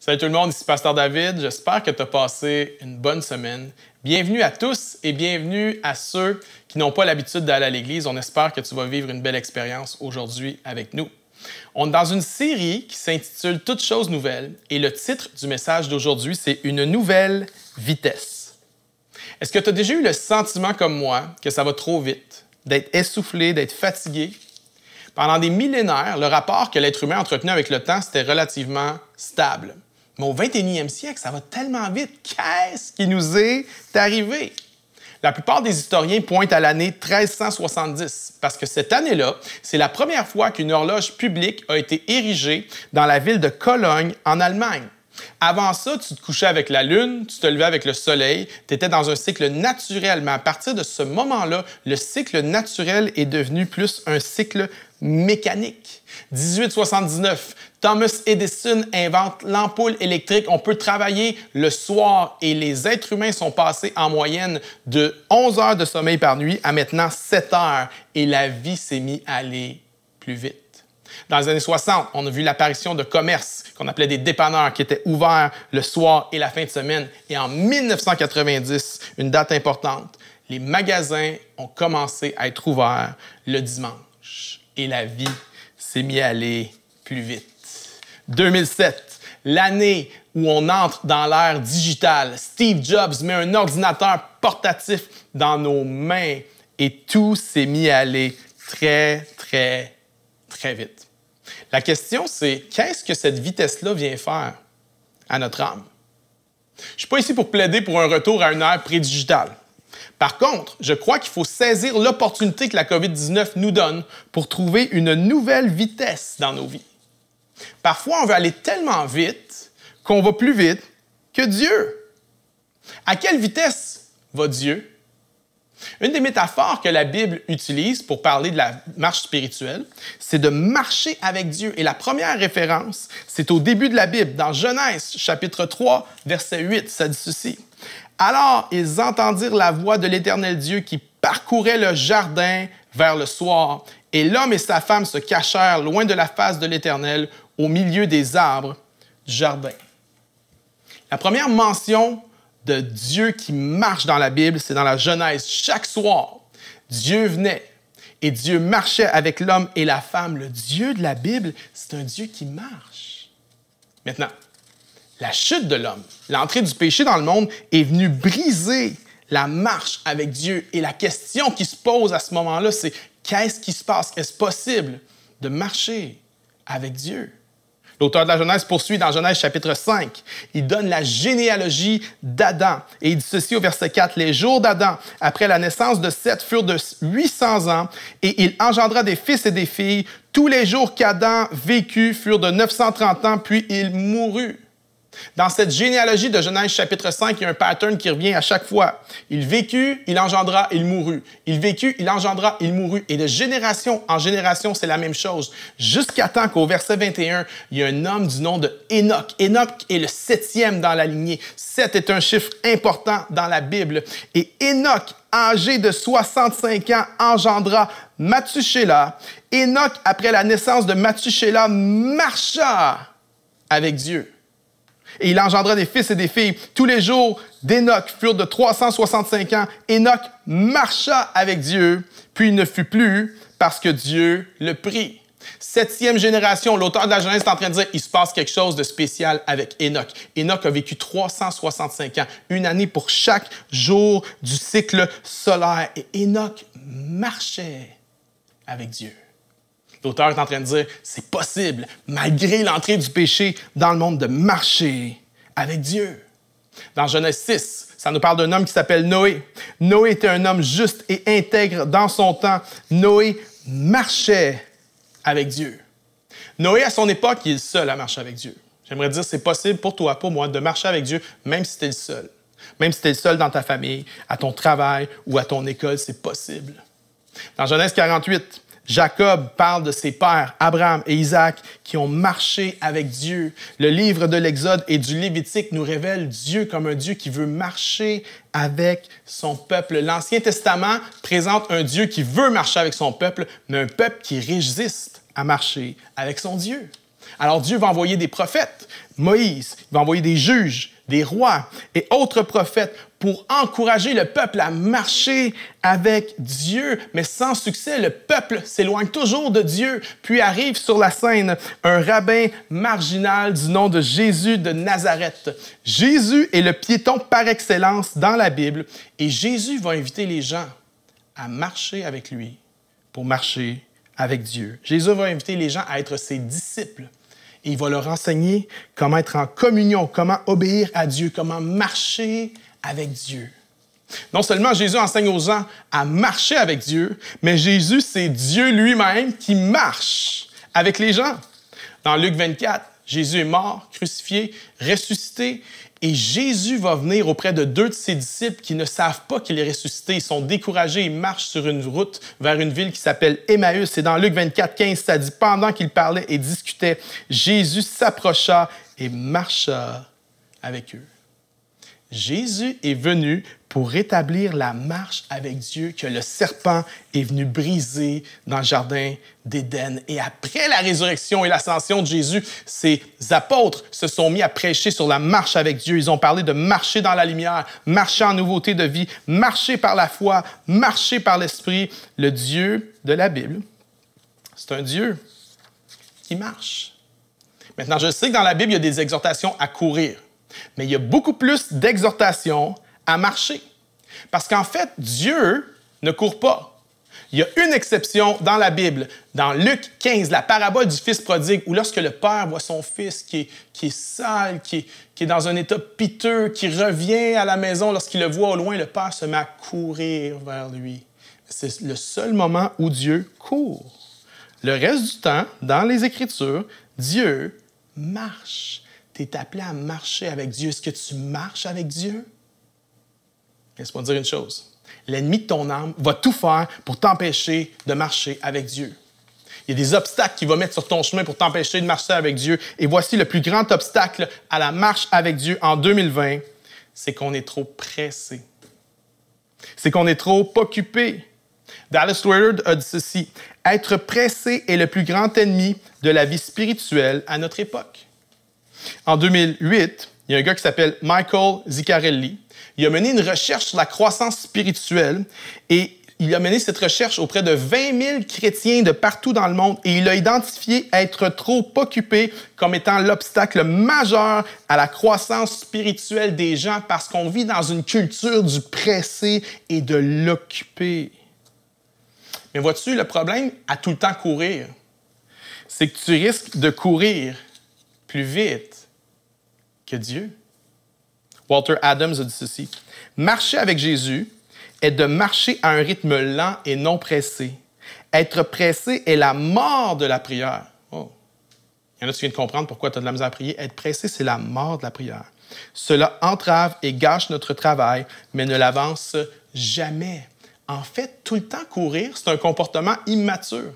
Salut tout le monde, ici Pasteur David. J'espère que tu as passé une bonne semaine. Bienvenue à tous et bienvenue à ceux qui n'ont pas l'habitude d'aller à l'Église. On espère que tu vas vivre une belle expérience aujourd'hui avec nous. On est dans une série qui s'intitule « Toutes choses nouvelles » et le titre du message d'aujourd'hui, c'est « Une nouvelle vitesse ». Est-ce que tu as déjà eu le sentiment comme moi que ça va trop vite, d'être essoufflé, d'être fatigué? Pendant des millénaires, le rapport que l'être humain entretenait avec le temps, c'était relativement stable. Mais au 21e siècle, ça va tellement vite. Qu'est-ce qui nous est arrivé? La plupart des historiens pointent à l'année 1370, parce que cette année-là, c'est la première fois qu'une horloge publique a été érigée dans la ville de Cologne, en Allemagne. Avant ça, tu te couchais avec la lune, tu te levais avec le soleil, tu étais dans un cycle naturel. Mais à partir de ce moment-là, le cycle naturel est devenu plus un cycle mécanique. 1879, Thomas Edison invente l'ampoule électrique. On peut travailler le soir et les êtres humains sont passés en moyenne de 11 heures de sommeil par nuit à maintenant 7 heures. Et la vie s'est mise à aller plus vite. Dans les années 60, on a vu l'apparition de commerces qu'on appelait des dépanneurs qui étaient ouverts le soir et la fin de semaine. Et en 1990, une date importante, les magasins ont commencé à être ouverts le dimanche. Et la vie s'est mise à aller plus vite. 2007, l'année où on entre dans l'ère digitale. Steve Jobs met un ordinateur portatif dans nos mains et tout s'est mis à aller très vite. La question, c'est qu'est-ce que cette vitesse-là vient faire à notre âme? Je ne suis pas ici pour plaider pour un retour à une ère pré-digitale. Par contre, je crois qu'il faut saisir l'opportunité que la COVID-19 nous donne pour trouver une nouvelle vitesse dans nos vies. Parfois, on veut aller tellement vite qu'on va plus vite que Dieu. À quelle vitesse va Dieu? Une des métaphores que la Bible utilise pour parler de la marche spirituelle, c'est de marcher avec Dieu. Et la première référence, c'est au début de la Bible, dans Genèse, chapitre 3, verset 8, ça dit ceci. « Alors ils entendirent la voix de l'Éternel Dieu qui parcourait le jardin vers le soir, et l'homme et sa femme se cachèrent loin de la face de l'Éternel, au milieu des arbres du jardin. » La première mention de Dieu qui marche dans la Bible, c'est dans la Genèse. Chaque soir, Dieu venait et Dieu marchait avec l'homme et la femme. Le Dieu de la Bible, c'est un Dieu qui marche. Maintenant, la chute de l'homme, l'entrée du péché dans le monde est venue briser la marche avec Dieu. Et la question qui se pose à ce moment-là, c'est qu'est-ce qui se passe? Est-ce possible de marcher avec Dieu? L'auteur de la Genèse poursuit dans Genèse chapitre 5. Il donne la généalogie d'Adam. Et il dit ceci au verset 4. « Les jours d'Adam, après la naissance de Seth, furent de 800 ans, et il engendra des fils et des filles. Tous les jours qu'Adam vécut furent de 930 ans, puis il mourut. » Dans cette généalogie de Genèse chapitre 5, il y a un pattern qui revient à chaque fois. Il vécut, il engendra, il mourut. Il vécut, il engendra, il mourut. Et de génération en génération, c'est la même chose. Jusqu'à temps qu'au verset 21, il y a un homme du nom de Enoch. Enoch est le 7e dans la lignée. 7 est un chiffre important dans la Bible. Et Enoch, âgé de 65 ans, engendra Mathushéla. Enoch, après la naissance de Mathushéla, marcha avec Dieu. Et il engendra des fils et des filles. Tous les jours d'Enoch furent de 365 ans. Enoch marcha avec Dieu, puis il ne fut plus parce que Dieu le prit. 7e génération, l'auteur de la Genèse est en train de dire il se passe quelque chose de spécial avec Enoch. Enoch a vécu 365 ans, une année pour chaque jour du cycle solaire. Et Enoch marchait avec Dieu. L'auteur est en train de dire, c'est possible, malgré l'entrée du péché dans le monde, de marcher avec Dieu. Dans Genèse 6, ça nous parle d'un homme qui s'appelle Noé. Noé était un homme juste et intègre dans son temps. Noé marchait avec Dieu. Noé, à son époque, il est le seul à marcher avec Dieu. J'aimerais dire, c'est possible pour toi, pour moi, de marcher avec Dieu, même si tu es le seul. Même si tu es le seul dans ta famille, à ton travail ou à ton école, c'est possible. Dans Genèse 48, Jacob parle de ses pères, Abraham et Isaac, qui ont marché avec Dieu. Le livre de l'Exode et du Lévitique nous révèle Dieu comme un Dieu qui veut marcher avec son peuple. L'Ancien Testament présente un Dieu qui veut marcher avec son peuple, mais un peuple qui résiste à marcher avec son Dieu. Alors Dieu va envoyer des prophètes, Moïse, il va envoyer des juges, des rois et autres prophètes pour encourager le peuple à marcher avec Dieu. Mais sans succès, le peuple s'éloigne toujours de Dieu. Puis arrive sur la scène un rabbin marginal du nom de Jésus de Nazareth. Jésus est le piéton par excellence dans la Bible et Jésus va inviter les gens à marcher avec lui pour marcher avec Dieu. Jésus va inviter les gens à être ses disciples. Et il va leur enseigner comment être en communion, comment obéir à Dieu, comment marcher avec Dieu. Non seulement Jésus enseigne aux gens à marcher avec Dieu, mais Jésus, c'est Dieu lui-même qui marche avec les gens. Dans Luc 24, Jésus est mort, crucifié, ressuscité, et Jésus va venir auprès de 2 de ses disciples qui ne savent pas qu'il est ressuscité. Ils sont découragés, ils marchent sur une route vers une ville qui s'appelle Emmaüs. C'est dans Luc 24, 15, ça dit « Pendant qu'ils parlaient et discutaient, Jésus s'approcha et marcha avec eux. » Jésus est venu pour rétablir la marche avec Dieu que le serpent est venu briser dans le jardin d'Éden. Et après la résurrection et l'ascension de Jésus, ses apôtres se sont mis à prêcher sur la marche avec Dieu. Ils ont parlé de marcher dans la lumière, marcher en nouveauté de vie, marcher par la foi, marcher par l'Esprit. Le Dieu de la Bible, c'est un Dieu qui marche. Maintenant, je sais que dans la Bible, il y a des exhortations à courir. Mais il y a beaucoup plus d'exhortations à marcher. Parce qu'en fait, Dieu ne court pas. Il y a une exception dans la Bible, dans Luc 15, la parabole du fils prodigue, où lorsque le père voit son fils qui est sale, qui est dans un état piteux, qui revient à la maison, lorsqu'il le voit au loin, le père se met à courir vers lui. C'est le seul moment où Dieu court. Le reste du temps, dans les Écritures, Dieu marche. Tu es appelé à marcher avec Dieu. Est-ce que tu marches avec Dieu? Laisse-moi te dire une chose. L'ennemi de ton âme va tout faire pour t'empêcher de marcher avec Dieu. Il y a des obstacles qu'il va mettre sur ton chemin pour t'empêcher de marcher avec Dieu. Et voici le plus grand obstacle à la marche avec Dieu en 2020, c'est qu'on est trop pressé. C'est qu'on est trop occupé. Dallas Willard a dit ceci. Être pressé est le plus grand ennemi de la vie spirituelle à notre époque. En 2008, il y a un gars qui s'appelle Michael Ziccarelli. Il a mené une recherche sur la croissance spirituelle et il a mené cette recherche auprès de 20 000 chrétiens de partout dans le monde et il a identifié être trop occupé comme étant l'obstacle majeur à la croissance spirituelle des gens parce qu'on vit dans une culture du pressé et de l'occupé. Mais vois-tu, le problème à tout le temps courir, c'est que tu risques de courir plus vite que Dieu. Walter Adams a dit ceci. Marcher avec Jésus est de marcher à un rythme lent et non pressé. Être pressé est la mort de la prière. Oh. Il y en a qui viennent de comprendre pourquoi tu as de la misère à prier. Être pressé, c'est la mort de la prière. Cela entrave et gâche notre travail, mais ne l'avance jamais. En fait, tout le temps courir, c'est un comportement immature.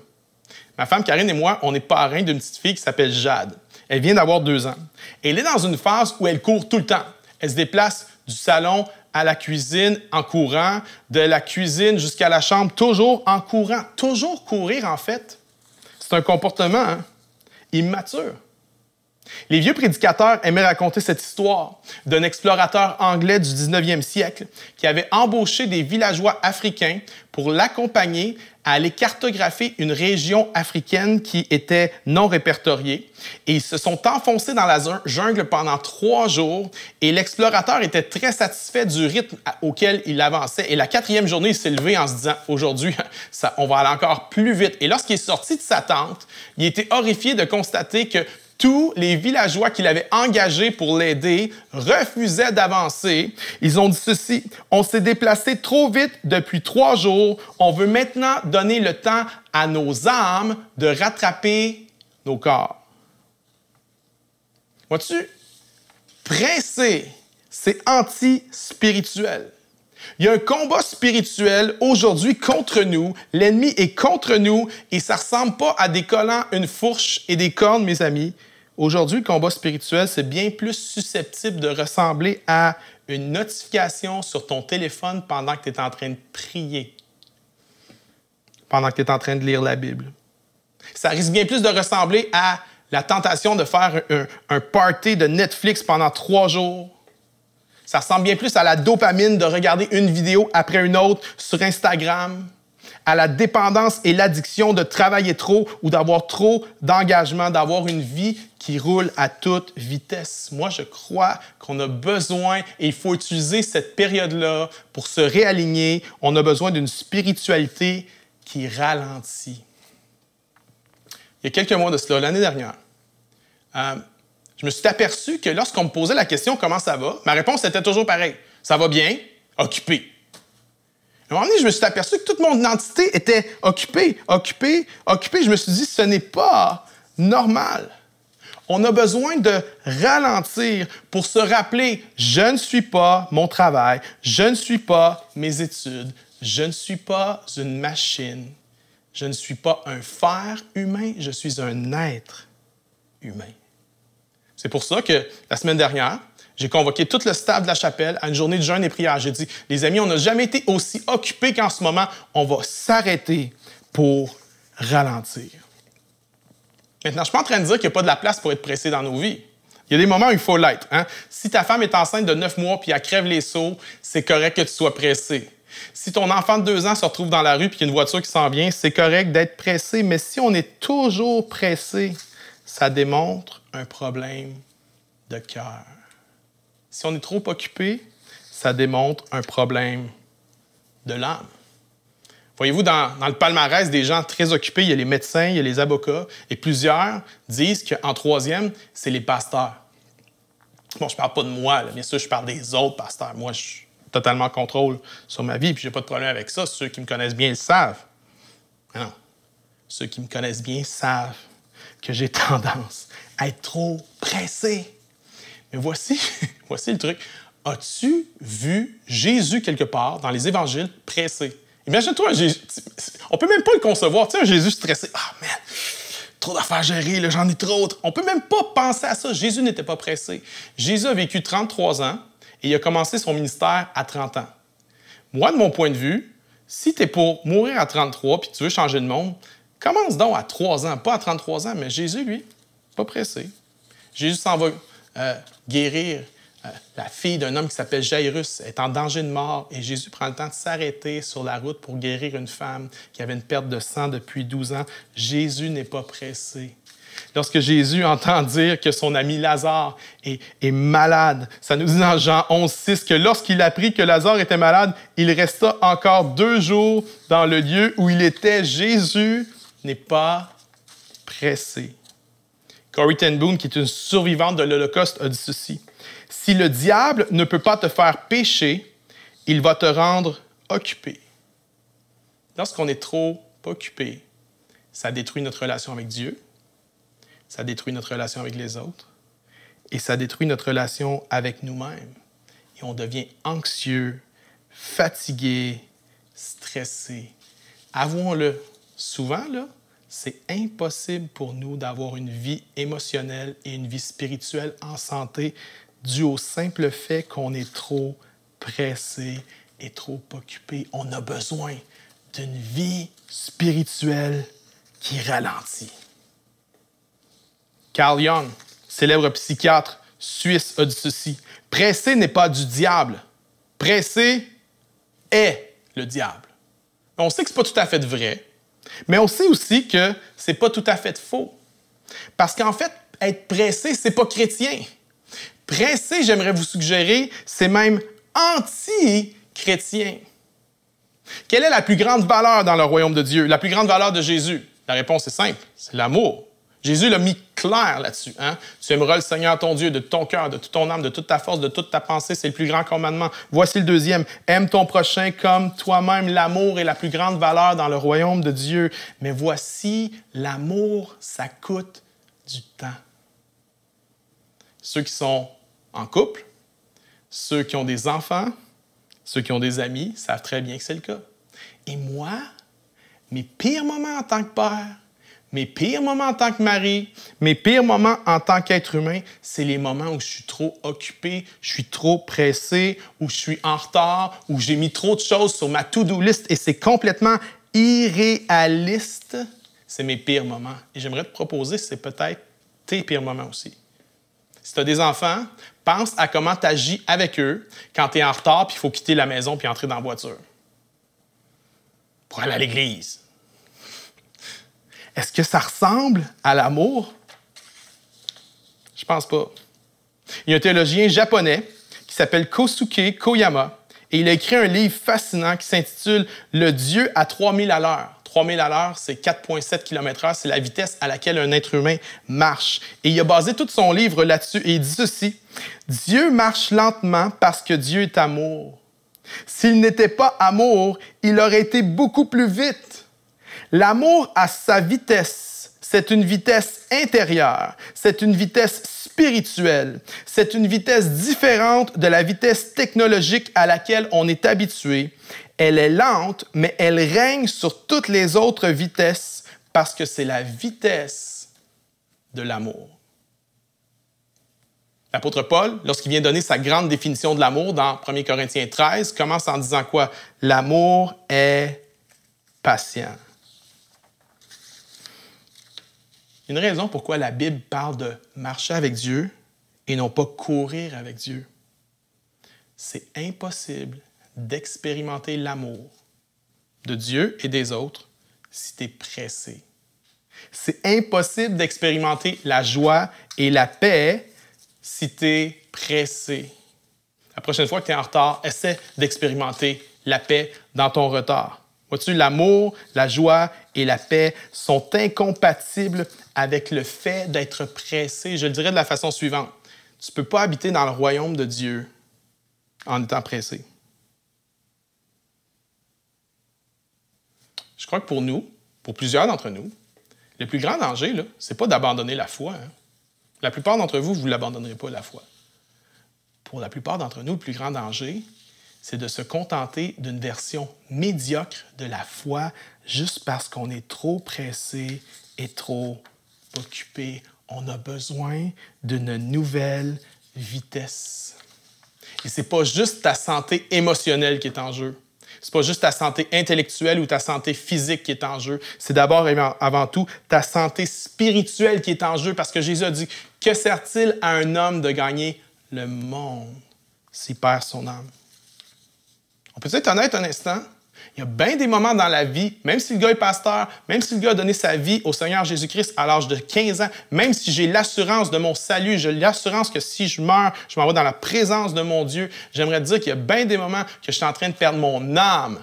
Ma femme Karine et moi, on est parrains d'une petite fille qui s'appelle Jade. Elle vient d'avoir 2 ans. Elle est dans une phase où elle court tout le temps. Elle se déplace du salon à la cuisine en courant, de la cuisine jusqu'à la chambre, toujours en courant. Toujours courir, en fait, c'est un comportement immature. Les vieux prédicateurs aimaient raconter cette histoire d'un explorateur anglais du 19e siècle qui avait embauché des villageois africains pour l'accompagner à aller cartographier une région africaine qui était non répertoriée. Et ils se sont enfoncés dans la jungle pendant 3 jours et l'explorateur était très satisfait du rythme auquel il avançait. Et la 4e journée, il s'est levé en se disant « Aujourd'hui, on va aller encore plus vite ». Et lorsqu'il est sorti de sa tente, il était horrifié de constater que tous les villageois qu'il avait engagés pour l'aider refusaient d'avancer. Ils ont dit ceci, « On s'est déplacé trop vite depuis 3 jours. On veut maintenant donner le temps à nos âmes de rattraper nos corps. » Vois-tu, pressé, c'est anti-spirituel. Il y a un combat spirituel aujourd'hui contre nous. L'ennemi est contre nous et ça ne ressemble pas à des collants, une fourche et des cornes, mes amis. Aujourd'hui, le combat spirituel, c'est bien plus susceptible de ressembler à une notification sur ton téléphone pendant que tu es en train de prier, pendant que tu es en train de lire la Bible. Ça risque bien plus de ressembler à La tentation de faire un party de Netflix pendant 3 jours. Ça ressemble bien plus à la dopamine de regarder une vidéo après une autre sur Instagram, à la dépendance et l'addiction de travailler trop ou d'avoir trop d'engagement, d'avoir une vie qui roule à toute vitesse. Moi, je crois qu'on a besoin, et il faut utiliser cette période-là pour se réaligner. On a besoin d'une spiritualité qui ralentit. Il y a quelques mois de cela, l'année dernière, je me suis aperçu que lorsqu'on me posait la question « Comment ça va ?», ma réponse était toujours pareille. « Ça va bien, occupé ». À un moment donné, je me suis aperçu que toute mon identité était occupée. Je me suis dit, ce n'est pas normal. On a besoin de ralentir pour se rappeler, je ne suis pas mon travail, je ne suis pas mes études, je ne suis pas une machine, je ne suis pas un faire humain, je suis un être humain. C'est pour ça que la semaine dernière, j'ai convoqué tout le staff de la chapelle à une journée de jeûne et prière. J'ai dit, les amis, on n'a jamais été aussi occupés qu'en ce moment. On va s'arrêter pour ralentir. Maintenant, je ne suis pas en train de dire qu'il n'y a pas de la place pour être pressé dans nos vies. Il y a des moments où il faut l'être. Hein? Si ta femme est enceinte de 9 mois puis elle crève les seaux, c'est correct que tu sois pressé. Si ton enfant de 2 ans se retrouve dans la rue puis qu'il y a une voiture qui s'en vient, c'est correct d'être pressé. Mais si on est toujours pressé, ça démontre un problème de cœur. Si on est trop occupé, ça démontre un problème de l'âme. Voyez-vous, dans le palmarès des gens très occupés, il y a les médecins, il y a les avocats, et plusieurs disent qu'en 3e, c'est les pasteurs. Bon, je ne parle pas de moi, là, bien sûr, je parle des autres pasteurs. Moi, je suis totalement en contrôle sur ma vie, puis je n'ai pas de problème avec ça. Ceux qui me connaissent bien le savent. Non. Ceux qui me connaissent bien savent que j'ai tendance à être trop pressé. Mais voici le truc. As-tu vu Jésus quelque part dans les évangiles pressé? Imagine-toi, on peut même pas le concevoir. Tu sais, un Jésus stressé. Ah, man, trop d'affaires à gérer, là, j'en ai trop. On peut même pas penser à ça. Jésus n'était pas pressé. Jésus a vécu 33 ans et il a commencé son ministère à 30 ans. Moi, de mon point de vue, si tu es pour mourir à 33 puis tu veux changer le monde, commence donc à 3 ans, pas à 33 ans, mais Jésus, lui, pas pressé. Jésus s'en va guérir la fille d'un homme qui s'appelle Jairus, est en danger de mort, et Jésus prend le temps de s'arrêter sur la route pour guérir une femme qui avait une perte de sang depuis 12 ans. Jésus n'est pas pressé. Lorsque Jésus entend dire que son ami Lazare est malade, ça nous dit dans Jean 11,6 que lorsqu'il apprit que Lazare était malade, il resta encore 2 jours dans le lieu où il était. Jésus n'est pas pressé. Corrie ten Boom, qui est une survivante de l'Holocauste, a dit ceci. « Si le diable ne peut pas te faire pécher, il va te rendre occupé. » Lorsqu'on est trop occupé, ça détruit notre relation avec Dieu, ça détruit notre relation avec les autres, et ça détruit notre relation avec nous-mêmes. Et on devient anxieux, fatigué, stressé. Avouons-le, souvent, là, c'est impossible pour nous d'avoir une vie émotionnelle et une vie spirituelle en santé dû au simple fait qu'on est trop pressé et trop occupé. On a besoin d'une vie spirituelle qui ralentit. Carl Jung, célèbre psychiatre suisse, a dit ceci. « Pressé n'est pas du diable. Pressé est le diable. » On sait que ce n'est pas tout à fait vrai, mais on sait aussi que ce n'est pas tout à fait faux. Parce qu'en fait, être pressé, ce n'est pas chrétien. Pressé, j'aimerais vous suggérer, c'est même anti-chrétien. Quelle est la plus grande valeur dans le royaume de Dieu? La plus grande valeur de Jésus? La réponse est simple, c'est l'amour. Jésus l'a mis clair là-dessus. Hein? Tu aimeras le Seigneur ton Dieu de ton cœur, de toute ton âme, de toute ta force, de toute ta pensée. C'est le plus grand commandement. Voici le 2e. Aime ton prochain comme toi-même. L'amour est la plus grande valeur dans le royaume de Dieu. Mais voici, l'amour, ça coûte du temps. Ceux qui sont en couple, ceux qui ont des enfants, ceux qui ont des amis savent très bien que c'est le cas. Et moi, mes pires moments en tant que père, mes pires moments en tant que mari, mes pires moments en tant qu'être humain, c'est les moments où je suis trop occupé, je suis trop pressé, où je suis en retard, où j'ai mis trop de choses sur ma to-do list et c'est complètement irréaliste. C'est mes pires moments. Et j'aimerais te proposer, c'est peut-être tes pires moments aussi. Si tu as des enfants, pense à comment tu agis avec eux quand tu es en retard puis il faut quitter la maison puis entrer dans la voiture pour aller à l'église. Est-ce que ça ressemble à l'amour? Je pense pas. Il y a un théologien japonais qui s'appelle Kosuke Koyama et il a écrit un livre fascinant qui s'intitule « Le Dieu à 3000 à l'heure ». 3000 à l'heure, c'est 4,7 km/h, c'est la vitesse à laquelle un être humain marche. Et il a basé tout son livre là-dessus et il dit ceci: « Dieu marche lentement parce que Dieu est amour. S'il n'était pas amour, il aurait été beaucoup plus vite. L'amour a sa vitesse. C'est une vitesse intérieure. C'est une vitesse spirituelle. C'est une vitesse différente de la vitesse technologique à laquelle on est habitué. Elle est lente, mais elle règne sur toutes les autres vitesses parce que c'est la vitesse de l'amour. » L'apôtre Paul, lorsqu'il vient donner sa grande définition de l'amour dans 1 Corinthiens 13, commence en disant quoi? L'amour est patient. Une raison pourquoi la Bible parle de marcher avec Dieu et non pas courir avec Dieu. C'est impossible d'expérimenter l'amour de Dieu et des autres si tu es pressé. C'est impossible d'expérimenter la joie et la paix si tu es pressé. La prochaine fois que tu es en retard, essaie d'expérimenter la paix dans ton retard. Vois-tu, l'amour, la joie et la paix sont incompatibles avec le fait d'être pressé. Je le dirais de la façon suivante. Tu ne peux pas habiter dans le royaume de Dieu en étant pressé. Je crois que pour nous, pour plusieurs d'entre nous, le plus grand danger, ce n'est pas d'abandonner la foi. Hein. La plupart d'entre vous, vous ne l'abandonnerez pas, la foi. Pour la plupart d'entre nous, le plus grand danger, c'est de se contenter d'une version médiocre de la foi juste parce qu'on est trop pressé et trop occupé. On a besoin d'une nouvelle vitesse. Et ce n'est pas juste ta santé émotionnelle qui est en jeu. Ce n'est pas juste ta santé intellectuelle ou ta santé physique qui est en jeu. C'est d'abord et avant tout ta santé spirituelle qui est en jeu parce que Jésus a dit « Que sert-il à un homme de gagner le monde s'il perd son âme? » On peut être honnête un instant. Il y a bien des moments dans la vie, même si le gars est pasteur, même si le gars a donné sa vie au Seigneur Jésus-Christ à l'âge de 15 ans, même si j'ai l'assurance de mon salut, j'ai l'assurance que si je meurs, je m'en vais dans la présence de mon Dieu, j'aimerais te dire qu'il y a bien des moments que je suis en train de perdre mon âme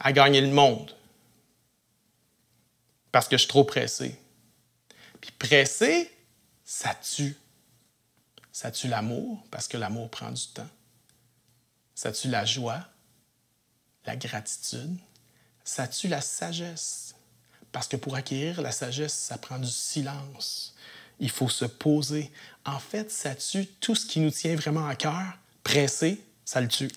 à gagner le monde parce que je suis trop pressé. Puis pressé, ça tue. Ça tue l'amour parce que l'amour prend du temps. Ça tue la joie, la gratitude, ça tue la sagesse. Parce que pour acquérir la sagesse, ça prend du silence. Il faut se poser. En fait, ça tue tout ce qui nous tient vraiment à cœur. Pressé, ça le tue.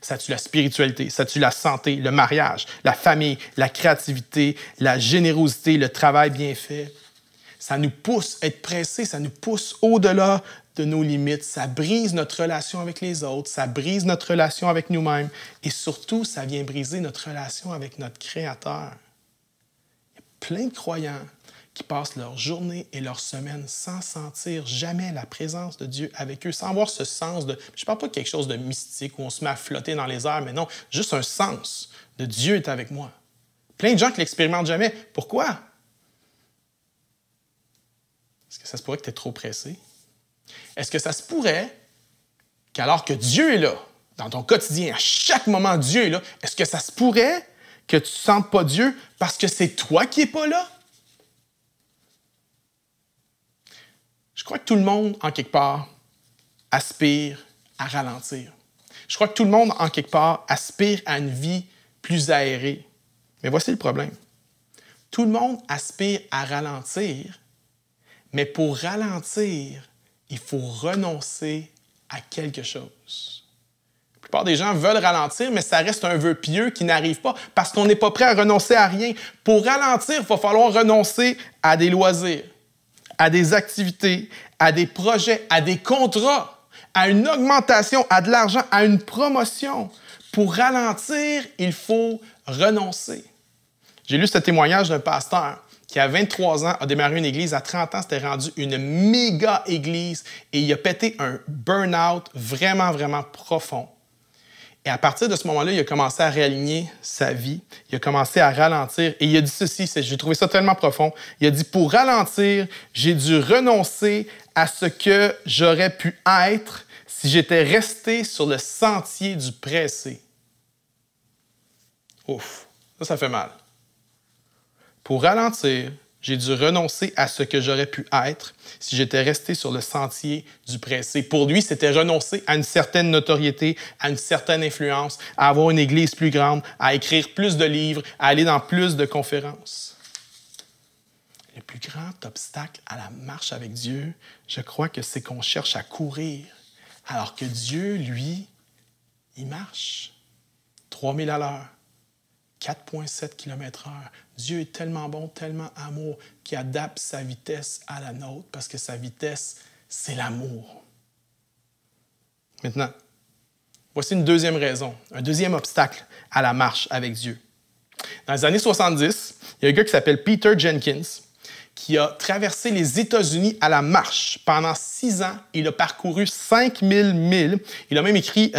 Ça tue la spiritualité, ça tue la santé, le mariage, la famille, la créativité, la générosité, le travail bien fait. Ça nous pousse à être pressé, ça nous pousse au-delà de nos limites. Ça brise notre relation avec les autres, ça brise notre relation avec nous-mêmes et surtout, ça vient briser notre relation avec notre Créateur. Il y a plein de croyants qui passent leur journée et leur semaine sans sentir jamais la présence de Dieu avec eux, sans avoir ce sens de... Je ne parle pas de quelque chose de mystique où on se met à flotter dans les airs, mais non, juste un sens de Dieu est avec moi. Plein de gens qui ne l'expérimentent jamais. Pourquoi? Est-ce que ça se pourrait que tu es trop pressé? Est-ce que ça se pourrait qu'alors que Dieu est là, dans ton quotidien, à chaque moment Dieu est là, est-ce que ça se pourrait que tu ne sentes pas Dieu parce que c'est toi qui n'es pas là? Je crois que tout le monde, en quelque part, aspire à ralentir. Je crois que tout le monde, en quelque part, aspire à une vie plus aérée. Mais voici le problème. Tout le monde aspire à ralentir, mais pour ralentir, il faut renoncer à quelque chose. La plupart des gens veulent ralentir, mais ça reste un vœu pieux qui n'arrive pas parce qu'on n'est pas prêt à renoncer à rien. Pour ralentir, il va falloir renoncer à des loisirs, à des activités, à des projets, à des contrats, à une augmentation, à de l'argent, à une promotion. Pour ralentir, il faut renoncer. J'ai lu ce témoignage d'un pasteur qui, à 23 ans, a démarré une église. À 30 ans, c'était rendu une méga église et il a pété un burn-out vraiment, vraiment profond. Et à partir de ce moment-là, il a commencé à réaligner sa vie. Il a commencé à ralentir. Et il a dit ceci, j'ai trouvé ça tellement profond. Il a dit, pour ralentir, j'ai dû renoncer à ce que j'aurais pu être si j'étais resté sur le sentier du pressé. Ouf, ça fait mal. Pour ralentir, j'ai dû renoncer à ce que j'aurais pu être si j'étais resté sur le sentier du pressé. Pour lui, c'était renoncer à une certaine notoriété, à une certaine influence, à avoir une église plus grande, à écrire plus de livres, à aller dans plus de conférences. Le plus grand obstacle à la marche avec Dieu, je crois que c'est qu'on cherche à courir, alors que Dieu, lui, il marche. 3000 à l'heure. 4,7 km/h. Dieu est tellement bon, tellement amour, qu'il adapte sa vitesse à la nôtre parce que sa vitesse, c'est l'amour. Maintenant, voici une deuxième raison, un deuxième obstacle à la marche avec Dieu. Dans les années 70, il y a un gars qui s'appelle Peter Jenkins qui a traversé les États-Unis à la marche. Pendant 6 ans, il a parcouru 5000 milles. Il a même écrit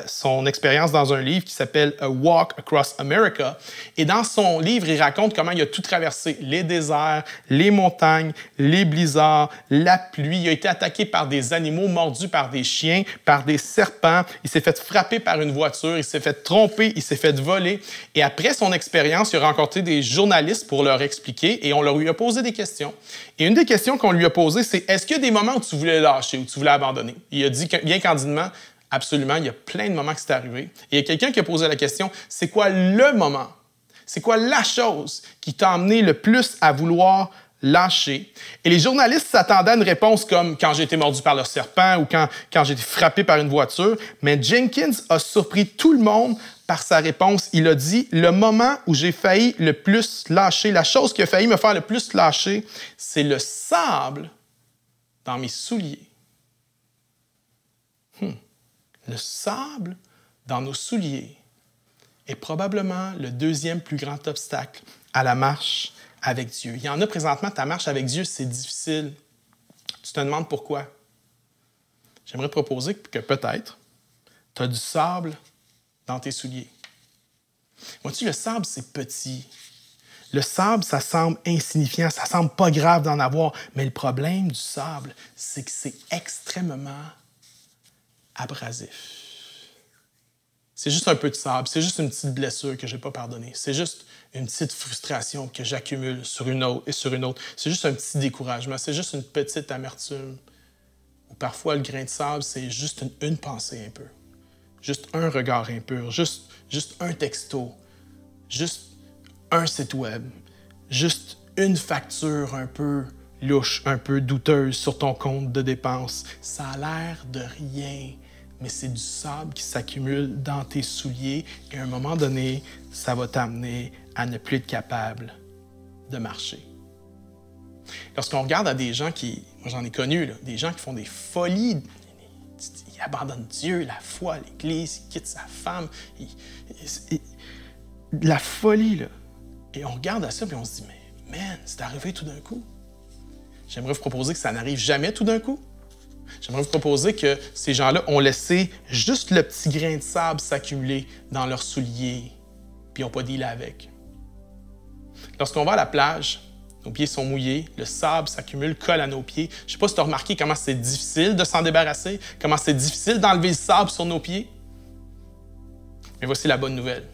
son expérience dans un livre qui s'appelle A Walk Across America. Et dans son livre, il raconte comment il a tout traversé. Les déserts, les montagnes, les blizzards, la pluie. Il a été attaqué par des animaux, mordu par des chiens, par des serpents. Il s'est fait frapper par une voiture. Il s'est fait tromper. Il s'est fait voler. Et après son expérience, il a rencontré des journalistes pour leur expliquer et on leur lui a posé des questions. Et une des questions qu'on lui a posées, c'est « Est-ce qu'il y a des moments où tu voulais lâcher, où tu voulais abandonner? » Il a dit bien candidement, absolument, il y a plein de moments que c'est arrivé. Et il y a quelqu'un qui a posé la question, c'est quoi le moment? C'est quoi la chose qui t'a amené le plus à vouloir lâcher? Et les journalistes s'attendaient à une réponse comme « quand j'ai été mordu par le serpent » ou quand j'ai été frappé par une voiture. Mais Jenkins a surpris tout le monde par sa réponse. Il a dit « Le moment où j'ai failli le plus lâcher, la chose qui a failli me faire le plus lâcher, c'est le sable dans mes souliers. » Le sable dans nos souliers est probablement le deuxième plus grand obstacle à la marche avec Dieu. Il y en a présentement, ta marche avec Dieu, c'est difficile. Tu te demandes pourquoi. J'aimerais te proposer que peut-être tu as du sable dans tes souliers. Vois-tu, le sable, c'est petit. Le sable, ça semble insignifiant, ça semble pas grave d'en avoir, mais le problème du sable, c'est que c'est extrêmement abrasif. C'est juste un peu de sable, c'est juste une petite blessure que je n'ai pas pardonnée. C'est juste une petite frustration que j'accumule sur une autre et sur une autre. C'est juste un petit découragement, c'est juste une petite amertume. Ou parfois, le grain de sable, c'est juste une pensée un peu. Juste un regard impur, juste un texto, juste un site web, juste une facture un peu louche, un peu douteuse sur ton compte de dépenses. Ça a l'air de rien, mais c'est du sable qui s'accumule dans tes souliers et à un moment donné, ça va t'amener à ne plus être capable de marcher. Lorsqu'on regarde à des gens qui, moi j'en ai connu, là, des gens qui font des folies, ils abandonnent Dieu, la foi, l'Église, ils quittent sa femme, la folie, là. Et on regarde à ça et on se dit, mais man, c'est arrivé tout d'un coup. J'aimerais vous proposer que ça n'arrive jamais tout d'un coup. J'aimerais vous proposer que ces gens-là ont laissé juste le petit grain de sable s'accumuler dans leurs souliers, puis ils n'ont pas dealé avec. Lorsqu'on va à la plage, nos pieds sont mouillés, le sable s'accumule, colle à nos pieds. Je ne sais pas si tu as remarqué comment c'est difficile de s'en débarrasser, comment c'est difficile d'enlever le sable sur nos pieds. Mais voici la bonne nouvelle.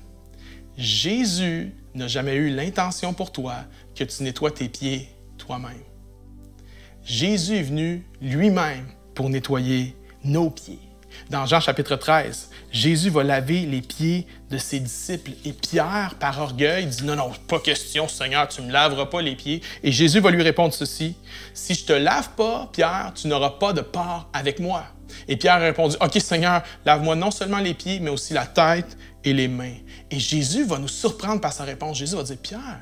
Jésus n'a jamais eu l'intention pour toi que tu nettoies tes pieds toi-même. Jésus est venu lui-même pour nettoyer nos pieds. Dans Jean chapitre 13, Jésus va laver les pieds de ses disciples et Pierre, par orgueil, dit « Non, non, pas question, Seigneur, tu ne me laveras pas les pieds. » Et Jésus va lui répondre ceci, « Si je ne te lave pas, Pierre, tu n'auras pas de part avec moi. » Et Pierre a répondu, « OK, Seigneur, lave-moi non seulement les pieds, mais aussi la tête et les mains. » Et Jésus va nous surprendre par sa réponse. Jésus va dire, « Pierre,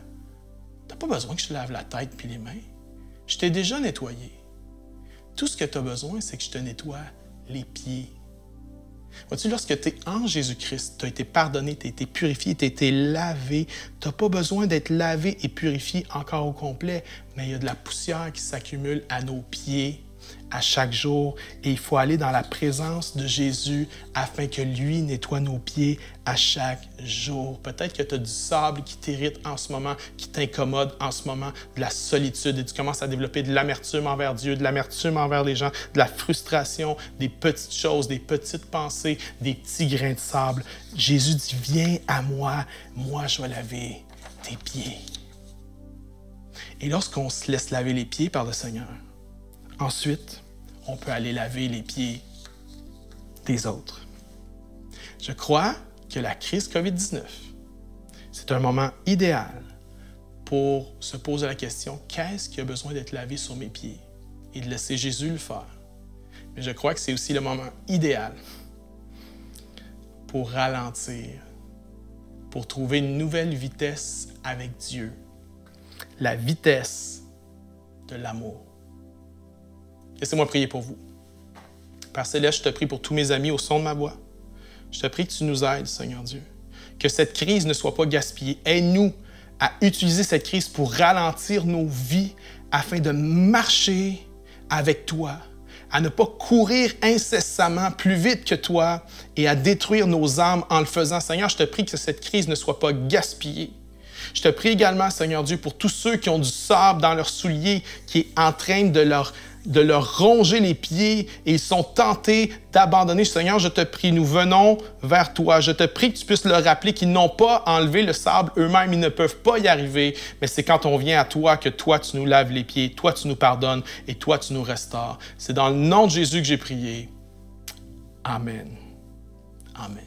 tu n'as pas besoin que je te lave la tête puis les mains. Je t'ai déjà nettoyé. Tout ce que tu as besoin, c'est que je te nettoie les pieds. » Vois-tu, lorsque tu es en Jésus-Christ, tu as été pardonné, tu as été purifié, tu as été lavé. Tu n'as pas besoin d'être lavé et purifié encore au complet, mais il y a de la poussière qui s'accumule à nos pieds à chaque jour et il faut aller dans la présence de Jésus afin que lui nettoie nos pieds à chaque jour. Peut-être que tu as du sable qui t'irrite en ce moment, qui t'incommode en ce moment, de la solitude et tu commences à développer de l'amertume envers Dieu, de l'amertume envers les gens, de la frustration, des petites choses, des petites pensées, des petits grains de sable. Jésus dit, viens à moi, moi je vais laver tes pieds. Et lorsqu'on se laisse laver les pieds par le Seigneur, ensuite, on peut aller laver les pieds des autres. Je crois que la crise COVID-19, c'est un moment idéal pour se poser la question, qu'est-ce qui a besoin d'être lavé sur mes pieds? Et de laisser Jésus le faire. Mais je crois que c'est aussi le moment idéal pour ralentir, pour trouver une nouvelle vitesse avec Dieu. La vitesse de l'amour. Laissez-moi prier pour vous. Père Céleste, je te prie pour tous mes amis au son de ma voix. Je te prie que tu nous aides, Seigneur Dieu. Que cette crise ne soit pas gaspillée. Aide-nous à utiliser cette crise pour ralentir nos vies afin de marcher avec toi, à ne pas courir incessamment plus vite que toi et à détruire nos âmes en le faisant. Seigneur, je te prie que cette crise ne soit pas gaspillée. Je te prie également, Seigneur Dieu, pour tous ceux qui ont du sable dans leurs souliers, qui est en train de leur ronger les pieds et ils sont tentés d'abandonner. Seigneur, je te prie, nous venons vers toi. Je te prie que tu puisses leur rappeler qu'ils n'ont pas enlevé le sable eux-mêmes, ils ne peuvent pas y arriver, mais c'est quand on vient à toi que toi, tu nous laves les pieds, toi, tu nous pardonnes et toi, tu nous restaures. C'est dans le nom de Jésus que j'ai prié. Amen. Amen.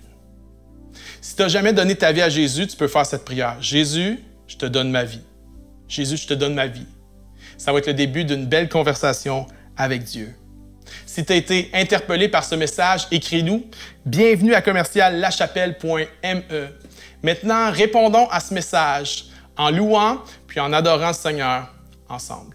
Si tu n'as jamais donné ta vie à Jésus, tu peux faire cette prière. Jésus, je te donne ma vie. Jésus, je te donne ma vie. Ça va être le début d'une belle conversation avec Dieu. Si tu as été interpellé par ce message, écris-nous. Bienvenue à commerciallachapelle.me. Maintenant, répondons à ce message en louant puis en adorant le Seigneur ensemble.